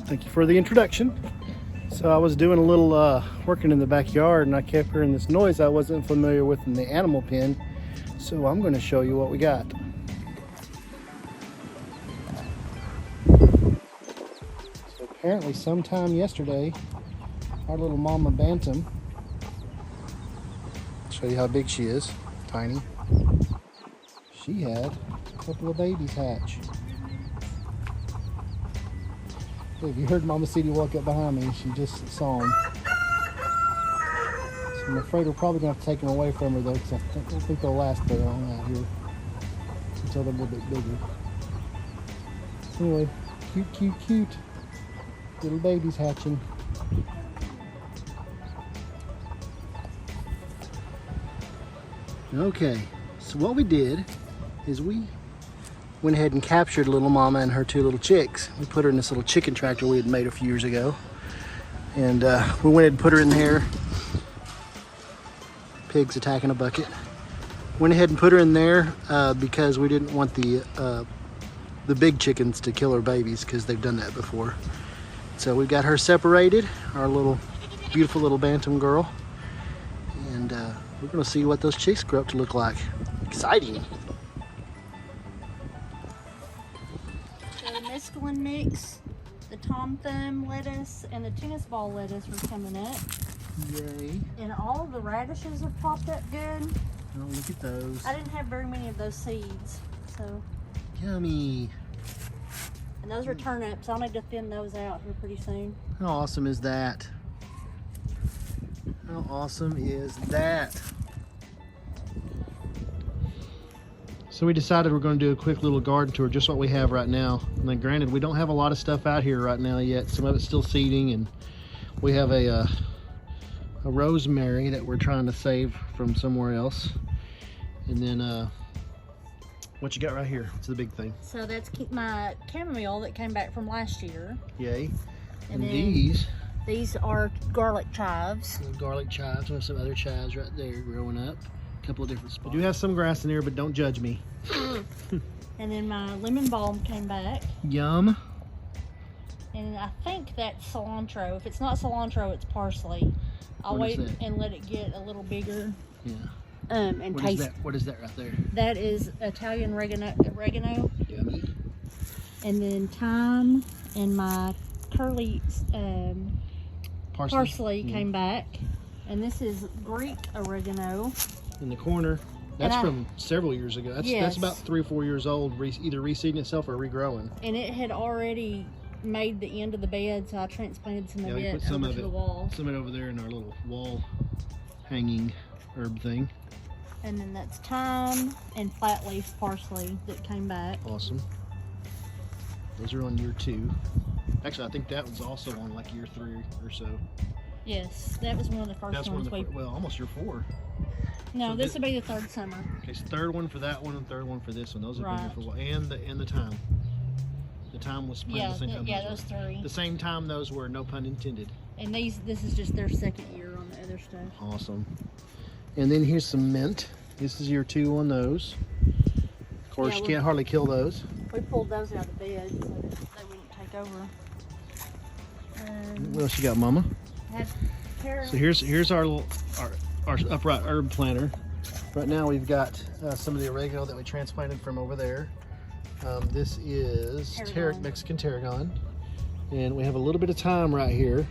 Thank you for the introduction. So I was doing a little working in the backyard, and I kept hearing this noise I wasn't familiar with in the animal pen. So I'm going to show you what we got. So apparently sometime yesterday, our little mama bantam, I'll show you how big she is, tiny. She had a couple of babies hatch. If you heard Mama City walk up behind me, she just saw them. So I'm afraid we're probably going to have to take them away from her though, because I don't think they'll last very long out here until they're a little bit bigger. So anyway, cute little babies hatching. Okay, so what we did is we went ahead and captured little mama and her two little chicks. We put her in this little chicken tractor we had made a few years ago. And we went ahead and put her in there. Pigs attacking a bucket. Went ahead and put her in there because we didn't want the big chickens to kill her babies, because they've done that before. So we've got her separated, our little beautiful little bantam girl. And we're gonna see what those chicks grow up to look like. Exciting. Mesclun mix, the tom thumb lettuce, and the tennis ball lettuce are coming up. Yay. And all of the radishes have popped up good. Oh, look at those. I didn't have very many of those seeds, so. Yummy. And those are turnips. I'll need to thin those out here pretty soon. How awesome is that? How awesome is that? So we decided we're going to do a quick little garden tour, just what we have right now. And then granted, we don't have a lot of stuff out here right now yet. Some of it's still seeding, and we have a rosemary that we're trying to save from somewhere else. And then what you got right here? What's the big thing? So that's my chamomile that came back from last year. Yay. And these are garlic chives. Garlic chives. We have some other chives right there growing up. A couple of different spots. I do have some grass in there, but don't judge me. And then my lemon balm came back. Yum. And I think that's cilantro. If it's not cilantro, it's parsley. I'll wait and let it get a little bigger. Yeah. And what taste. Is that? What is that right there? That is Italian oregano. Yummy. And then thyme and my curly parsley came back. And this is Greek oregano. In the corner. That's from several years ago. That's about 3 or 4 years old, either reseeding itself or regrowing. And it had already made the end of the bed, so I transplanted some of it over to the wall. Some of it over there in our little wall hanging herb thing. And then that's thyme and flat leaf parsley that came back. Awesome. Those are on year 2. Actually, I think that was also on like year 3 or so. Yes, that was one of the first ones. Well, almost year 4. No, so this will be the 3rd summer. Okay, so 3rd one for that one and 3rd one for this one. Those have been here for a while. And the time. The time was planted the same time. Yeah, those 3. The same time those were, no pun intended. And this is just their 2nd year on the other stuff. Awesome. And then here's some mint. This is year 2 on those. Of course, you can't hardly kill those. We pulled those out of the bed so that they wouldn't take over. What else you got, Mama? Carrots. So here's our upright herb planter. Right now we've got some of the oregano that we transplanted from over there. This is Mexican tarragon, and we have a little bit of thyme right here.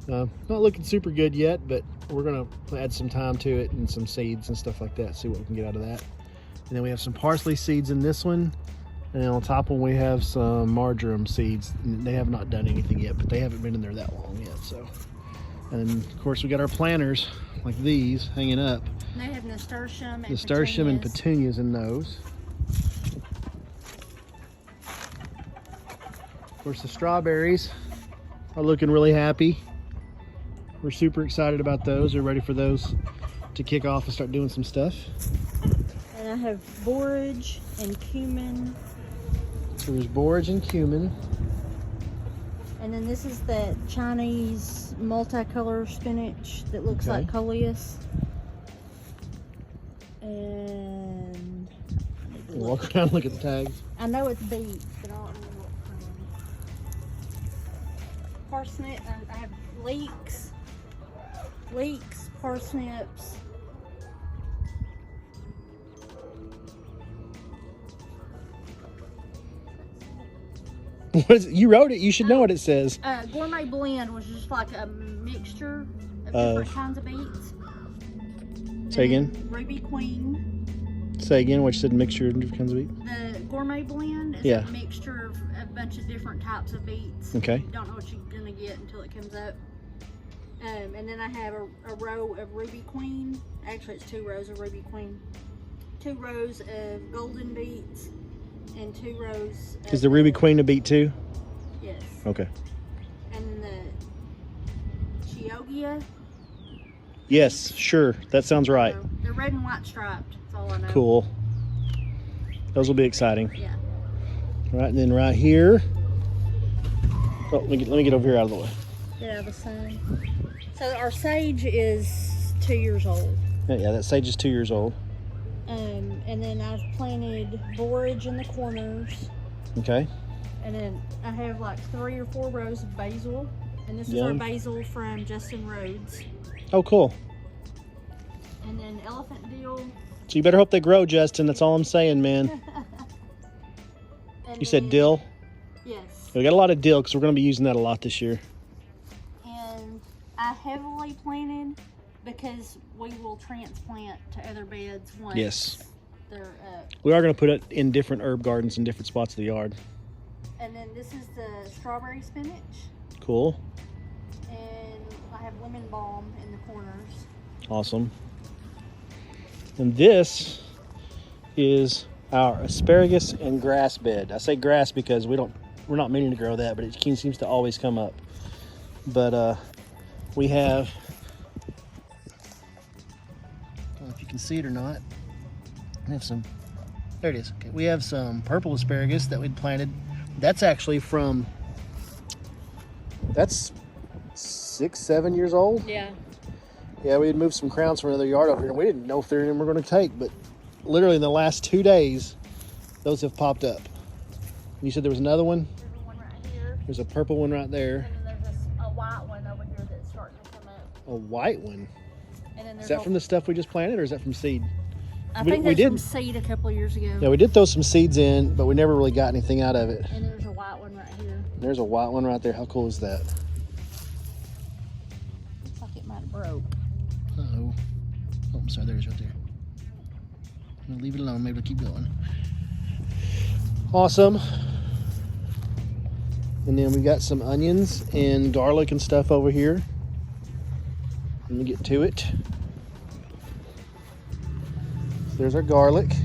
Not looking super good yet, but we're gonna add some thyme to it and some seeds and stuff like that. See what we can get out of that. And then we have some parsley seeds in this one, and on top one we have some marjoram seeds. They have not done anything yet, but they haven't been in there that long yet. So. And of course we got our planters like these hanging up. And they have nasturtium and petunias in those. Of course the strawberries are looking really happy. We're super excited about those. We're ready for those to kick off and start doing some stuff. And I have borage and cumin. So there's borage and cumin. And then this is the Chinese multicolor spinach that looks like coleus. And walk around and look at the tags. I know it's beet, but I don't know what parsnip. I have leeks, parsnips. What is it? You wrote it. You should know what it says. Gourmet blend was just like a mixture of different kinds of beets. Say again. Ruby Queen. Say again. What you said? Mixture of different kinds of beets. The gourmet blend is a mixture of a bunch of different types of beets. Okay. You don't know what you're gonna get until it comes up. And then I have a row of Ruby Queen. Actually, it's 2 rows of Ruby Queen. 2 rows of golden beets. And 2 rows. Is the Ruby Queen a beet too? Yes. Okay. And the Chioggia. Yes, sure. That sounds right. So they're red and white striped. That's all I know. Cool. Those will be exciting. Yeah. All right, and then right here. Oh, let me get over here out of the way. Get out of the sun. So our sage is 2 years old. Yeah, that sage is 2 years old. And then I've planted borage in the corners. Okay. And then I have like 3 or 4 rows of basil. And this is our basil from Justin Rhodes. Oh, cool. And then elephant dill. So you better hope they grow, Justin. That's all I'm saying, man. You said dill? Yes. We got a lot of dill because we're going to be using that a lot this year. And I heavily planted because we will transplant to other beds once they're up. We are going to put it in different herb gardens in different spots of the yard. And then this is the strawberry spinach. Cool. And I have lemon balm in the corners. Awesome. And this is our asparagus and grass bed. I say grass because we're not meaning to grow that, but it seems to always come up. But we have, I don't know if you can see it or not. We have some, there it is. Okay, we have some purple asparagus that we'd planted. That's actually from, that's 6, 7 years old. Yeah. Yeah, we had moved some crowns from another yard over here, and we didn't know if they were going to take, but literally in the last 2 days, those have popped up. You said there was another one? There's one right here. There's a purple one right there. And then there's a white one over here that's starting to come up. A white one? And then Is that from the stuff we just planted, or is that from seed? I think that's from seed a couple of years ago. Yeah, we did throw some seeds in, but we never really got anything out of it. And there's a white one right here. There's a white one right there. How cool is that? Looks like it might have broke. Uh-oh. Oh, I'm sorry. There it is right there. I'm going to leave it alone. Maybe we'll keep going. Awesome. And then we got some onions and garlic and stuff over here. Let me get to it. So there's our garlic.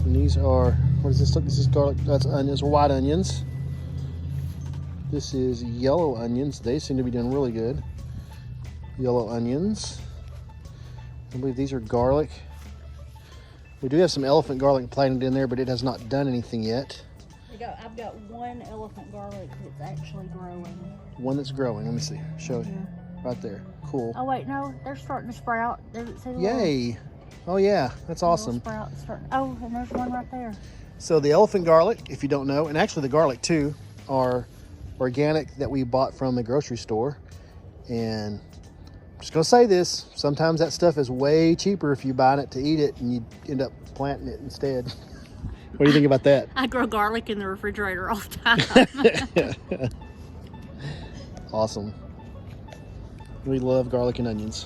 And these are, what is this? Look, this is garlic. That's onions, white onions. This is yellow onions. They seem to be doing really good. Yellow onions. I believe these are garlic. We do have some elephant garlic planted in there, but it has not done anything yet. I've got one elephant garlic that's actually growing. One that's growing. Let me see. Show you. Right there. Cool. Oh wait, no, they're starting to sprout. Yay! Oh yeah, that's awesome. Oh, and there's one right there. So the elephant garlic, if you don't know, and actually the garlic too, are organic that we bought from the grocery store. And I'm just gonna say this: sometimes that stuff is way cheaper if you buy it to eat it, and you end up planting it instead. What do you think about that? I grow garlic in the refrigerator all the time. Awesome. We love garlic and onions.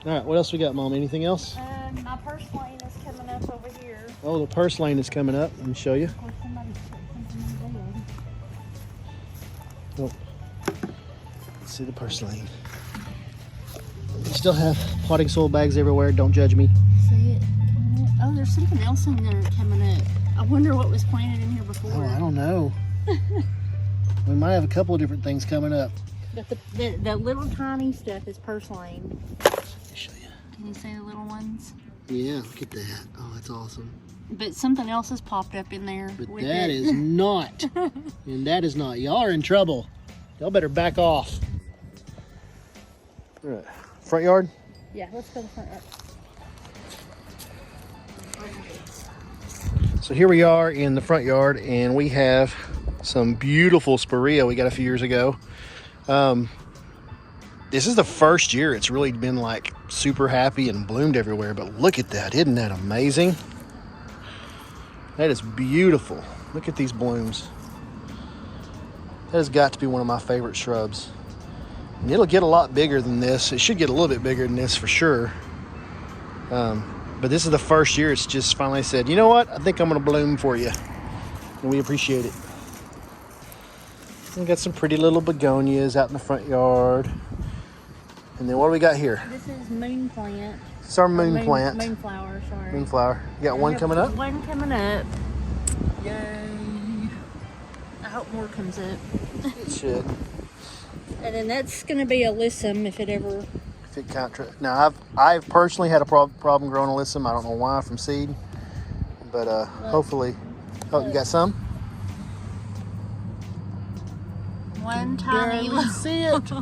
All right, what else we got, Mom? Anything else? My purslane is coming up over here. Oh, the purslane is coming up. Let me show you. Oh, let's see the purslane. We still have potting soil bags everywhere. Don't judge me. See it? Oh, there's something else in there coming up. I wonder what was planted in here before. Oh, I don't know. We might have a couple of different things coming up. But the little tiny stuff is purslane. Let me show you. Can you see the little ones? Yeah, look at that. Oh, that's awesome. But something else has popped up in there. But that is not. And that is not. Y'all are in trouble. Y'all better back off. All right. Front yard? Yeah, let's go to the front yard. So here we are in the front yard, and we have some beautiful spirea we got a few years ago. This is the first year it's really been like super happy and bloomed everywhere, but look at that. Isn't that amazing? That is beautiful. Look at these blooms. That has got to be one of my favorite shrubs. And it'll get a lot bigger than this. It should get a little bit bigger than this for sure. But this is the first year it's just finally said, you know what? I think I'm gonna bloom for you. And we appreciate it. We got some pretty little begonias out in the front yard. And then what do we got here? This is moon plant. It's our moon plant. Moonflower, sorry. Moonflower. You got one coming up? One coming up. Yay. I hope more comes up. It should. And then that's going to be a alyssum if it ever... If it can't now, I've personally had a problem growing alyssum. I don't know why, from seed. But hopefully... Oh, you got some? One tiny little... see it.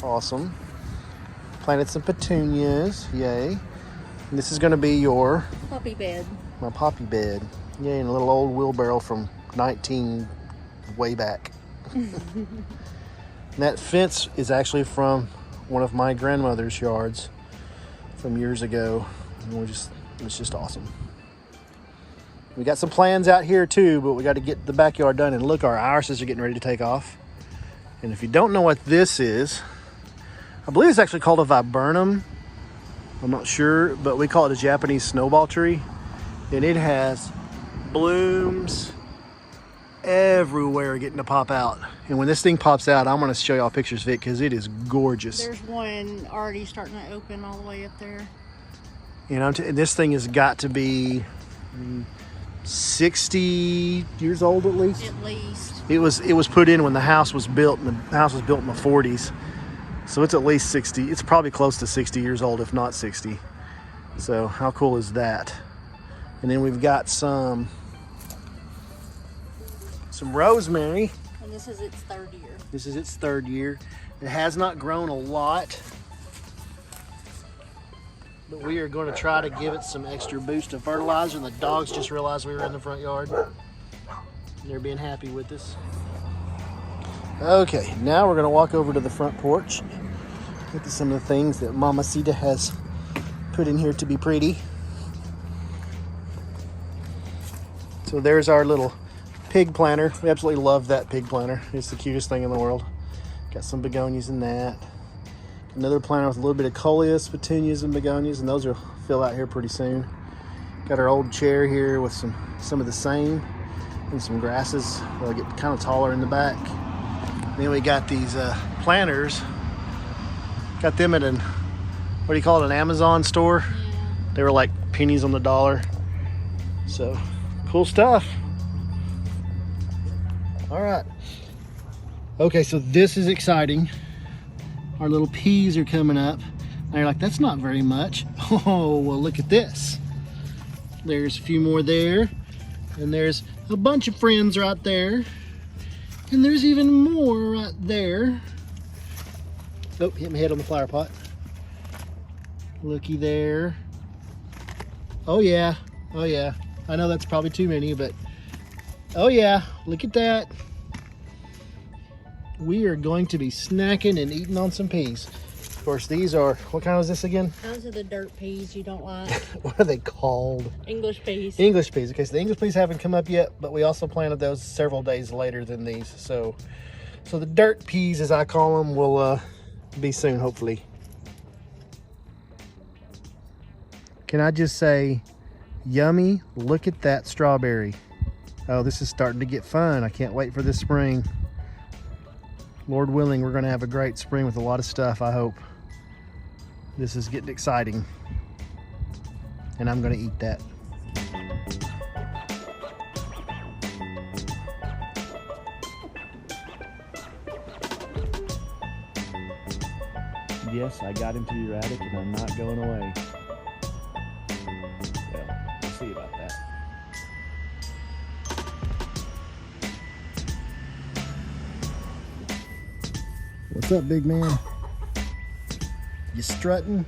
Awesome. Planted some petunias. Yay. And this is going to be your... Poppy bed. My poppy bed. Yay, and a little old wheelbarrow from 19 way back. And that fence is actually from one of my grandmother's yards from years ago. And it's just awesome. We got some plans out here too, but we got to get the backyard done. And look, our irises are getting ready to take off. And if you don't know what this is, I believe it's actually called a viburnum. I'm not sure, but we call it a Japanese snowball tree. And it has blooms everywhere getting to pop out. And when this thing pops out, I'm going to show y'all pictures of it because it is gorgeous. There's one already starting to open all the way up there. You know, this thing has got to be 60 years old at least. At least. It was put in when the house was built, and the house was built in the 40s. So it's at least 60. It's probably close to 60 years old, if not 60. So how cool is that? And then we've got some rosemary. And this is its third year. This is its third year. It has not grown a lot, but we are going to try to give it some extra boost of fertilizer. And the dogs just realized we were in the front yard. They're being happy with us. Okay, now we're going to walk over to the front porch. Look at some of the things that Mamacita has put in here to be pretty. So there's our little pig planter. We absolutely love that pig planter. It's the cutest thing in the world. Got some begonias in that. Another planter with a little bit of coleus, petunias, and begonias, and those will fill out here pretty soon. Got our old chair here with some of the same and some grasses. They'll get kind of taller in the back. Then we got these planters. Got them at what do you call it, an Amazon store? Yeah. They were like pennies on the dollar. So, cool stuff. All right. Okay, so this is exciting. Our little peas are coming up. Now you're like, that's not very much. Oh, well, look at this. There's a few more there. And there's a bunch of friends right there. And there's even more right there. Oh, hit my head on the flower pot. Looky there. Oh yeah, oh yeah. I know that's probably too many, but oh yeah, look at that. We are going to be snacking and eating on some peas. Of course, these are, what kind is this again? Those are the dirt peas you don't like. What are they called? English peas. English peas. Okay, so the English peas haven't come up yet, but we also planted those several days later than these. So the dirt peas, as I call them, will be soon, hopefully. Can I just say, yummy, look at that strawberry. Oh, this is starting to get fun. I can't wait for this spring. Lord willing, we're going to have a great spring with a lot of stuff, I hope. This is getting exciting. And I'm going to eat that. Yes, I got into your attic and I'm not going away. Well, we'll see about that. What's up, big man? You strutting?